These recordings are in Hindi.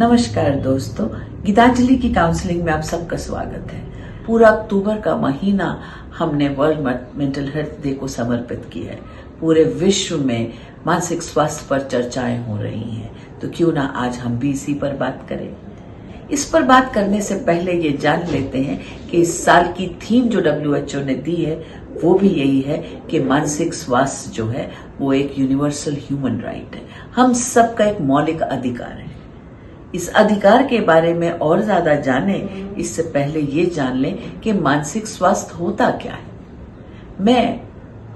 नमस्कार दोस्तों, गीतांजलि की काउंसलिंग में आप सबका स्वागत है। पूरा अक्टूबर का महीना हमने वर्ल्ड मेंटल हेल्थ डे को समर्पित किया है। पूरे विश्व में मानसिक स्वास्थ्य पर चर्चाएं हो रही हैं, तो क्यों ना आज हम भी इसी पर बात करें। इस पर बात करने से पहले ये जान लेते हैं कि इस साल की थीम जो WHO ने दी है वो भी यही है कि मानसिक स्वास्थ्य जो है वो एक यूनिवर्सल ह्यूमन राइट है, हम सबका एक मौलिक अधिकार है। इस अधिकार के बारे में और ज्यादा जाने इससे पहले ये जान लें कि मानसिक स्वास्थ्य होता क्या है। मैं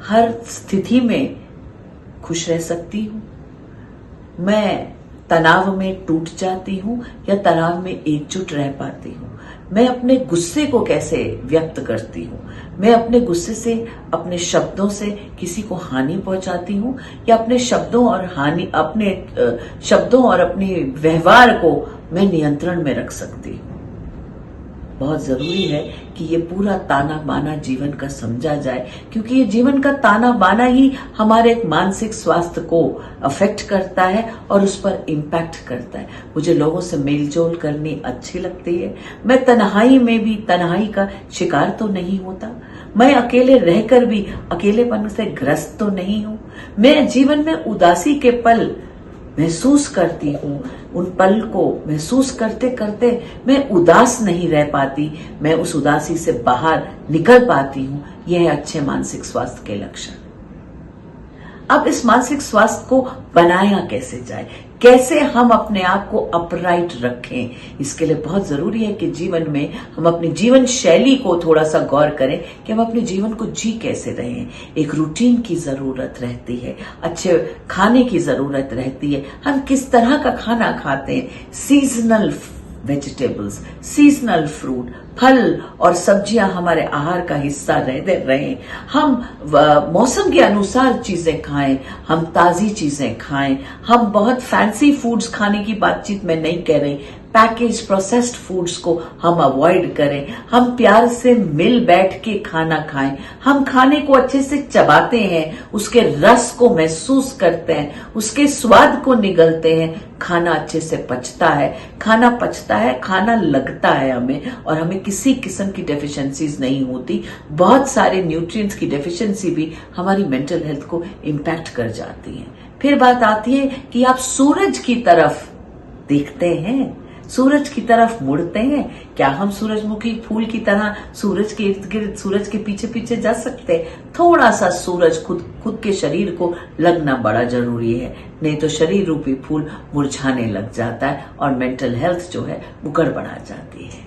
हर स्थिति में खुश रह सकती हूँ, मैं तनाव में टूट जाती हूँ या तनाव में एकजुट रह पाती हूँ, मैं अपने गुस्से को कैसे व्यक्त करती हूँ, मैं अपने गुस्से से, अपने शब्दों से किसी को हानि पहुंचाती हूँ या अपने शब्दों और अपने व्यवहार को मैं नियंत्रण में रख सकती हूँ। बहुत जरूरी है कि ये पूरा ताना बाना जीवन का समझा जाए, क्योंकि ये जीवन का ताना बाना ही हमारे मानसिक स्वास्थ्य को अफेक्ट करता है और उस पर इम्पैक्ट करता है। मुझे लोगों से मेलजोल करनी अच्छी लगती है, मैं तन्हाई में भी तन्हाई का शिकार तो नहीं होता, मैं अकेले रहकर भी अकेलेपन से ग्रस्त तो नहीं हूँ, मैं जीवन में उदासी के पल महसूस करती हूँ, उन पल को महसूस करते करते मैं उदास नहीं रह पाती, मैं उस उदासी से बाहर निकल पाती हूँ। यह है अच्छे मानसिक स्वास्थ्य के लक्षण। अब इस मानसिक स्वास्थ्य को बनाया कैसे जाए, कैसे हम अपने आप को अपराइट रखें, इसके लिए बहुत जरूरी है कि जीवन में हम अपनी जीवन शैली को थोड़ा सा गौर करें कि हम अपने जीवन को जी कैसे रहे हैं। एक रूटीन की जरूरत रहती है, अच्छे खाने की जरूरत रहती है, हम किस तरह का खाना खाते हैं, सीजनल वेजिटेबल्स, सीजनल फ्रूट, फल और सब्जियां हमारे आहार का हिस्सा रहे। हम मौसम के अनुसार चीजें खाएं, हम ताजी चीजें खाएं, हम बहुत फैंसी फूड्स खाने की बातचीत में नहीं कह रहे, पैकेज प्रोसेस्ड फूड्स को हम अवॉइड करें, हम प्यार से मिल बैठ के खाना खाएं, हम खाने को अच्छे से चबाते हैं, उसके रस को महसूस करते हैं, उसके स्वाद को निगलते हैं, खाना अच्छे से पचता है, खाना लगता है हमें और हमें किसी किस्म की डेफिशिएंसीज नहीं होती। बहुत सारे न्यूट्रिएंट्स की डेफिशिएंसी भी हमारी मेंटल हेल्थ को इम्पैक्ट कर जाती है। फिर बात आती है कि आप सूरज की तरफ देखते हैं, सूरज की तरफ मुड़ते हैं, क्या हम सूरजमुखी फूल की तरह सूरज के इर्द गिर्द, सूरज के पीछे पीछे जा सकते हैं? थोड़ा सा सूरज खुद के शरीर को लगना बड़ा जरूरी है, नहीं तो शरीर रूपी फूल मुरझाने लग जाता है और मेंटल हेल्थ जो है वो गड़बड़ा जाती है।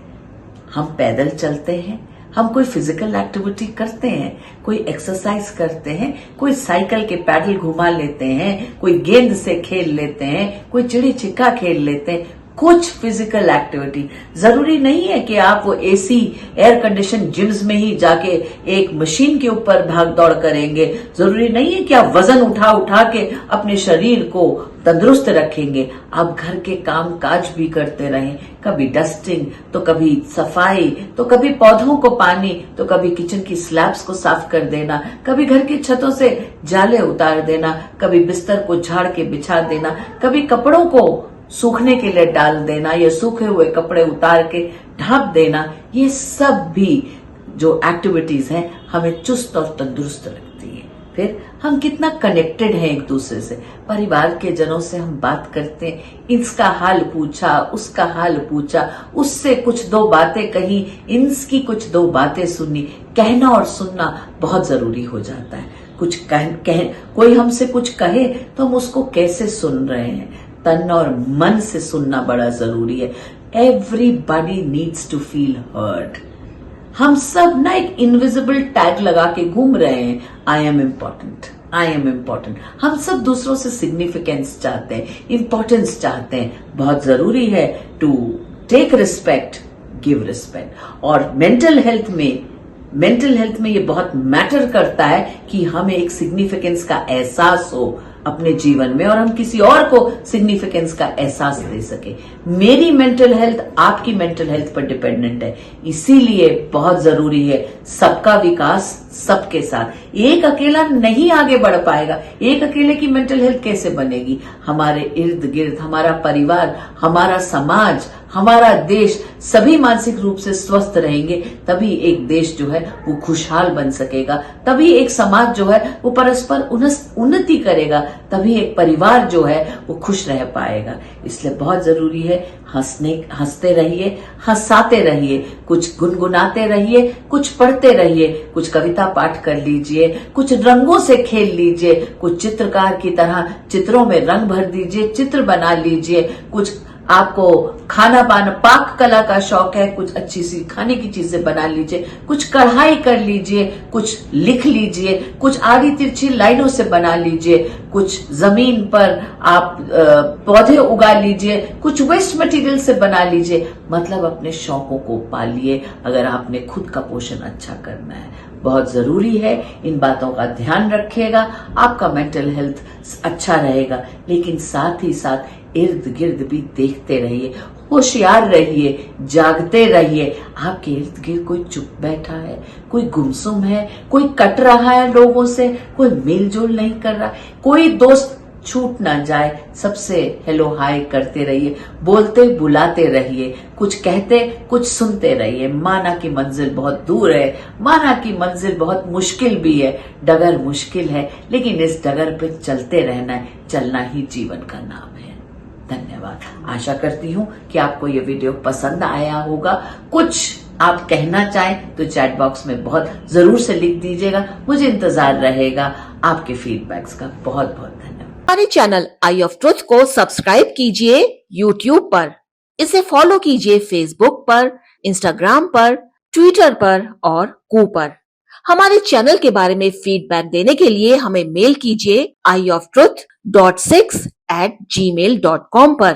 हम पैदल चलते हैं, हम कोई फिजिकल एक्टिविटी करते हैं, कोई एक्सरसाइज करते हैं, कोई साइकिल के पैडल घुमा लेते हैं, कोई गेंद से खेल लेते हैं, कोई चिड़ी छिक्का खेल लेते हैं, कुछ फिजिकल एक्टिविटी। जरूरी नहीं है कि आप वो एसी एयर कंडीशन जिम्स में ही जाके एक मशीन के ऊपर भाग दौड़ करेंगे, जरूरी नहीं है कि आप वजन उठा के अपने शरीर को तंदुरुस्त रखेंगे। आप घर के काम काज भी करते रहें, कभी डस्टिंग तो कभी सफाई, तो कभी पौधों को पानी, तो कभी किचन की स्लैब्स को साफ कर देना, कभी घर की छतों से जाले उतार देना, कभी बिस्तर को झाड़ के बिछा देना, कभी कपड़ों को सूखने के लिए डाल देना या सूखे हुए कपड़े उतार के ढांप देना। ये सब भी जो एक्टिविटीज हैं हमें चुस्त और तंदुरुस्त रखती है। फिर हम कितना कनेक्टेड हैं एक दूसरे से, परिवार के जनों से हम बात करते हैं, इसका हाल पूछा, उसका हाल पूछा, उससे कुछ दो बातें कही, इनकी कुछ दो बातें सुनी। कहना और सुनना बहुत जरूरी हो जाता है। कोई हमसे कुछ कहे तो हम उसको कैसे सुन रहे हैं, तन और मन से सुनना बड़ा जरूरी है। Everybody needs to feel heard. हम सब ना एक इनविजिबल टैग लगा के घूम रहे हैं, I am important, I am important. हम सब दूसरों से सिग्निफिकेंस चाहते हैं, इंपॉर्टेंस चाहते हैं। बहुत जरूरी है to take respect, give respect. और मेंटल हेल्थ में ये बहुत मैटर करता है कि हमें एक सिग्निफिकेंस का एहसास हो, अपने जीवन में और हम किसी और को सिग्निफिकेंस का एहसास दे सके। मेरी मेंटल हेल्थ आपकी मेंटल हेल्थ पर डिपेंडेंट है, इसीलिए बहुत जरूरी है सबका विकास सबके साथ। एक अकेला नहीं आगे बढ़ पाएगा, एक अकेले की मेंटल हेल्थ कैसे बनेगी? हमारे इर्द गिर्द हमारा परिवार, हमारा समाज, हमारा देश सभी मानसिक रूप से स्वस्थ रहेंगे, तभी एक देश जो है वो खुशहाल बन सकेगा, तभी एक समाज जो है वो परस्पर उन्नति करेगा, तभी एक परिवार जो है वो खुश रह पाएगा। इसलिए बहुत जरूरी है हंसते रहिए, हंसाते रहिए, कुछ गुनगुनाते रहिए, कुछ पढ़ते रहिए, कुछ कविता पाठ कर लीजिए, कुछ रंगों से खेल लीजिए, कुछ चित्रकार की तरह चित्रों में रंग भर दीजिए, चित्र बना लीजिए, कुछ आपको खाना पाना पाक कला का शौक है, कुछ अच्छी सी खाने की चीजें बना लीजिए, कुछ कढ़ाई कर लीजिए, कुछ लिख लीजिए, कुछ आड़ी तिरछी लाइनों से बना लीजिए, कुछ जमीन पर आप पौधे उगा लीजिए, कुछ वेस्ट मटेरियल से बना लीजिए। मतलब अपने शौकों को पालिए अगर आपने खुद का पोषण अच्छा करना है। बहुत जरूरी है, इन बातों का ध्यान रखिएगा, आपका मेंटल हेल्थ अच्छा रहेगा। लेकिन साथ ही साथ इर्द गिर्द भी देखते रहिए, होशियार रहिए, जागते रहिए। आपके इर्द गिर्द कोई चुप बैठा है, कोई गुमसुम है, कोई कट रहा है लोगों से, कोई मेल जोल नहीं कर रहा, कोई दोस्त छूट ना जाए, सबसे हेलो हाय करते रहिए, बोलते बुलाते रहिए, कुछ कहते कुछ सुनते रहिए। माना की मंजिल बहुत दूर है, माना की मंजिल बहुत मुश्किल भी है, डगर मुश्किल है, लेकिन इस डगर पे चलते रहना है, चलना ही जीवन का नाम है। धन्यवाद। आशा करती हूँ कि आपको ये वीडियो पसंद आया होगा। कुछ आप कहना चाहें तो चैट बॉक्स में बहुत जरूर से लिख दीजिएगा, मुझे इंतजार रहेगा आपके फीडबैक्स का। बहुत बहुत धन्यवाद। हमारे चैनल आई ऑफ ट्रुथ को सब्सक्राइब कीजिए YouTube पर, इसे फॉलो कीजिए Facebook पर, Instagram पर, Twitter पर और कू पर। हमारे चैनल के बारे में फीडबैक देने के लिए हमें मेल कीजिए ioftruth.6@gmail.com पर।